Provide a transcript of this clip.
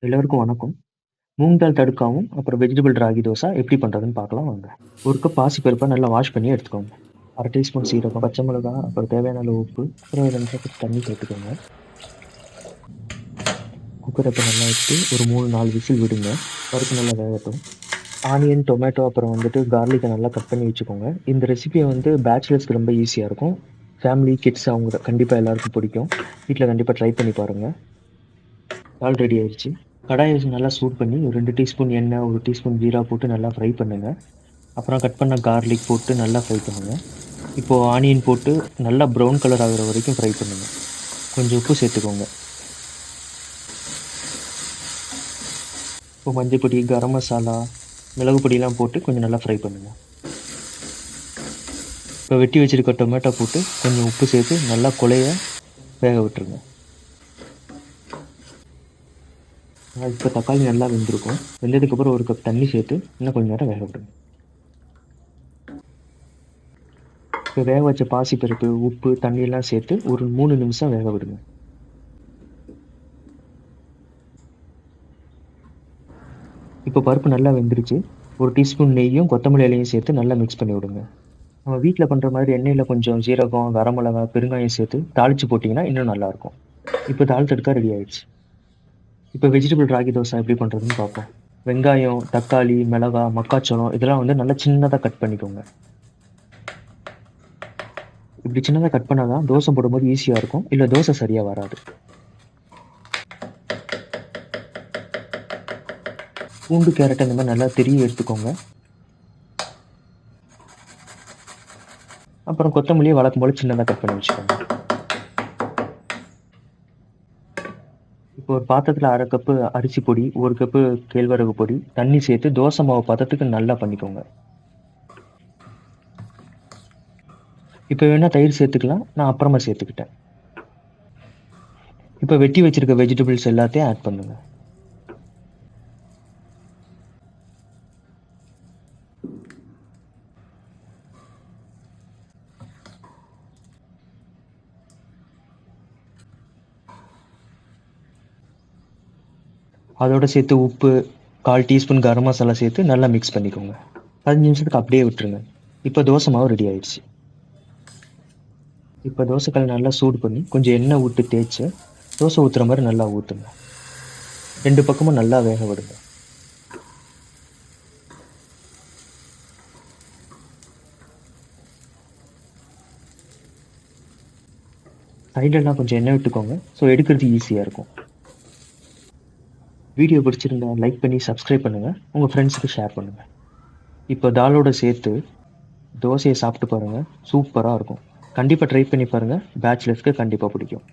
எல்லோருக்கும் வணக்கம். மூங் தால் தடுக்காவும், அப்புறம் வெஜிடபிள் ராகி தோசை எப்படி பண்றதுன்னு பார்க்கலாம் வாங்க. 1 கப் பாசிப்பருப்ப நல்லா வாஷ் பண்ணி எடுத்துக்கோங்க. 1/2 டீஸ்பூன் சீரகம், பச்சை மிளகாய், அப்புறம் தேவையான அளவு உப்பு, அப்புறம் 2 கப் தண்ணி சேர்த்துக்கோங்க. குக்கர இப்ப நல்லா வச்சு ஒரு 3, 4 விசில் விடுங்க. பருப்பு நல்லா வேகட்டும். ஆனியன், டொமேட்டோ அப்புறம் கார்லிக்க நல்லா கட் பண்ணி வச்சுக்கோங்க. இந்த ரெசிபிய பேச்சுலர்ஸ்க்கு ரொம்ப ஈஸியா இருக்கும். ஃபேமிலி, கிட்ஸ் அவங்க கண்டிப்பா எல்லாருக்கும் பிடிக்கும். வீட்ல கண்டிப்பா ட்ரை பண்ணி பாருங்க. தால் ரெடி ஆயிருச்சு. கடாய வச்சு நல்லா சூடு பண்ணி ஒரு 2 டீஸ்பூன் எண்ணெய், 1 டீஸ்பூன் ஜீரா போட்டு நல்லா ஃப்ரை பண்ணுங்க. அப்புறம் கட் பண்ண கார்லிக் போட்டு நல்லா ஃப்ரை பண்ணுங்க. இப்போ ஆனியன் போட்டு நல்லா ப்ரவுன் கலர் ஆகுற வரைக்கும் ஃப்ரை பண்ணுங்க. கொஞ்சம் உப்பு சேர்த்துக்கோங்க. இப்போ மஞ்சள் பொடி, கரம் மசாலா, மிளகு பொடிலாம் போட்டு கொஞ்சம் நல்லா ஃப்ரை பண்ணுங்க. இப்போ வெட்டி வச்சிருக்க டொமேட்டோ போட்டு கொஞ்சம் உப்பு சேர்த்து நல்லா குழைய வேக விட்டுருங்க. இப்போ தக்காளி நல்லா வெந்திருக்கும். வெந்ததுக்கப்புறம் 1 கப் தண்ணி சேர்த்து இன்னும் கொஞ்சம் நேரம் வேக விடுங்க. இப்போ வேக வச்ச பாசிப்பருப்பு, உப்பு, தண்ணியெல்லாம் சேர்த்து ஒரு 3 நிமிஷம் வேக விடுங்க. இப்போ பருப்பு நல்லா வெந்துருச்சு. 1 டீஸ்பூன் நெய்யும், கொத்தமல்லி இலையும் சேர்த்து நல்லா மிக்ஸ் பண்ணி விடுங்க. நம்ம வீட்ல பண்ற மாதிரி எண்ணெயில கொஞ்சம் சீரகம், வரமிளகா, பெருங்காயம் சேர்த்து தாளிச்சு போட்டீங்கன்னா இன்னும் நல்லாயிருக்கும். இப்போ தால் தடுக்கா ரெடி ஆயிடுச்சு. இப்போ வெஜிடபிள் ராகி தோசை எப்படி பண்றதுன்னு பார்ப்போம். வெங்காயம், தக்காளி, மிளகா, மக்காச்சோளம் இதெல்லாம் நல்லா சின்னதா கட் பண்ணிக்கோங்க. இப்படி சின்னதா கட் பண்ணா தான் தோசை போடும்போது ஈஸியா இருக்கும். இல்ல தோசை சரியா வராது. பூண்டு, கேரட் இந்த மாதிரி நல்லா திருவி எடுத்துக்கோங்க. அப்புறம் கொத்தமல்லியை வழக்கம் போல சின்னதா கட் பண்ணி வச்சுக்கோங்க. இப்போ ஒரு பாத்திரத்துல 1/2 கப்பு அரிசி பொடி, 1 கப்பு கேழ்வரகு பொடி, தண்ணி சேர்த்து தோசை மாவு பதத்துக்கு நல்லா பண்ணிக்கோங்க. இப்போ வேணா தயிர் சேர்த்துக்கலாம். நான் அப்புறமா சேர்த்துக்கிட்டேன். இப்போ வெட்டி வச்சிருக்க வெஜிடபிள்ஸ் எல்லாத்தையும் ஆட் பண்ணுங்க. அதோட சேர்த்து உப்பு, 1/4 டீஸ்பூன் கரம் மசாலா சேர்த்து நல்லா மிக்ஸ் பண்ணிக்கோங்க. 15 நிமிஷத்துக்கு அப்படியே விட்டுருங்க. இப்போ தோசை மாவு ரெடி ஆயிடுச்சு. இப்போ தோசைக்கல் நல்லா சூடு பண்ணி கொஞ்சம் எண்ணெய் விட்டு தேய்ச்சு தோசை ஊற்றுற மாதிரி நல்லா ஊற்றுங்க. 2 பக்கமும் நல்லா வேக விடுங்க. சைடெல்லாம் கொஞ்சம் எண்ணெய் விட்டுக்கோங்க. ஸோ எடுக்கிறது ஈஸியாக இருக்கும். வீடியோ பிடிச்சிருந்தா லைக் பண்ணி சப்ஸ்கிரைப் பண்ணுங்கள். உங்கள் ஃப்ரெண்ட்ஸுக்கு ஷேர் பண்ணுங்கள். இப்போ தாலோட சேர்த்து தோசையை சாப்பிட்டு பாருங்கள். சூப்பராக இருக்கும். கண்டிப்பாக ட்ரை பண்ணி பாருங்கள். பேச்சுலர்ஸ்க்கு கண்டிப்பாக பிடிக்கும்.